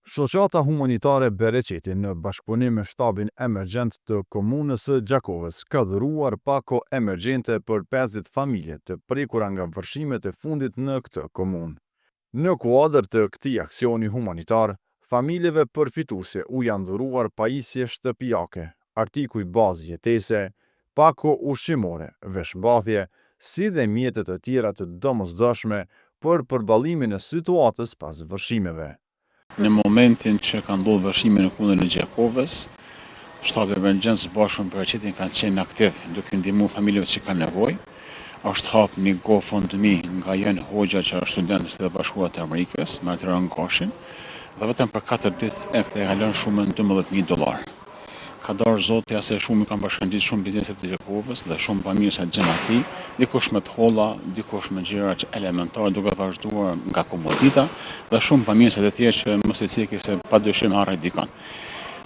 Shoqata humanitare Bereqeti në bashkëpunim me shtabin emergjent të komunës së Gjakovës ka dhuruar pako emergjente për 50 familje të prekura nga vërshimet e fundit në këtë komunë. Në kuadër të këtij aksioni humanitar, familjeve përfituese u janë dhuruar pajisje shtëpiake, artikuj bazë jetese, pako ushqimore, veshmbathje, si dhe mjete të tjera të domosdoshme për përballimin e situatës pas vërshimeve. Në momentin që ka ndodhur vërshimi në kundër në Gjakovës, shtabi emergjent së bashku me Bereqetin kanë qenë aktiv duke ndihmuar familjeve që kanë nevojë. Është hap një GoFundMe nga Jan Hoxha, që është student në Shtetet e Bashkuara të Amerikës, me Atëran Gashin, dhe vetëm për 4 ditë e këtë e kalon shumën $12,000. Ka darë Zoti se shumë kanë bashkangjitur shumë bizneset të Gjakovës dhe shumë bamirësa xhamati, dikush me të holla, dikush me gjëra që elementare duke vazhduar nga komodita dhe shumë bamirësa të tjerë që mos e ciki se padyshim harrej dikon.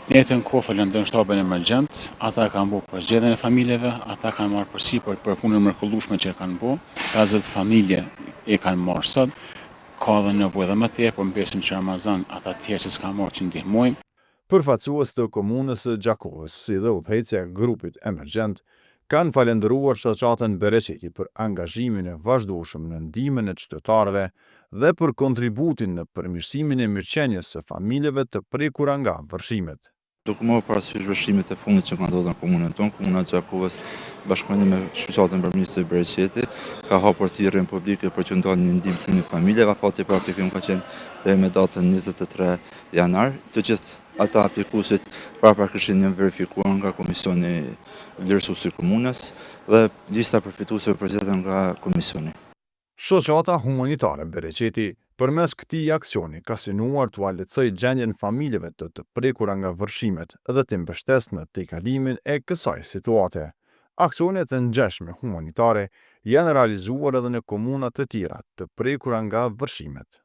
Në jetën kohë falenderoj shtabin emergjent, ata kanë bërë për zgjedhjen e familjeve, ata kanë marrë përsipër për punën e mrekullueshme që kanë bërë. 50 familje e kanë marrë sot, ka dhe nevojë dhe më tepër, por besim që Ramazan ata të tjerë që s'kan marrë që ndihmojnë. Përfaqësues të komunës së Gjakovës, si dhe udhëheqësja e grupit emergjent, kanë falendëruar shoqatën Bereqeti për angazhimin e vazhdueshëm në ndihmën e qytetarëve dhe për kontributin në përmirësimin e mirëqenies së familjeve të prekura nga vërshimet. Duke marrë parasysh vërshimet e fundit që kanë ndodhur në komunën tonë, komuna e Gjakovës, bashkëpunim me shoqatën përmirëse Bereqeti, ka hapur thirrjen publike për të ndalë një ndihmë këtyre familjeve. Fati praktikim ka qenë deri me datën 23 janar. Të gjithë ata aplikuesit para kishin verifikuar nga komisioni vlerësues i komunës dhe lista përfituesve përzgjedhur nga komisioni. Shoqata humanitare Bereqeti përmes këtij aksioni ka synuar t'u lehtësojë gjendjen familjeve të prekura nga vërshimet dhe të mbështesë në tejkalimin e kësaj situate. Aksionet e ngjashme humanitare janë realizuar edhe në komuna të tjera të prekura nga vërshimet.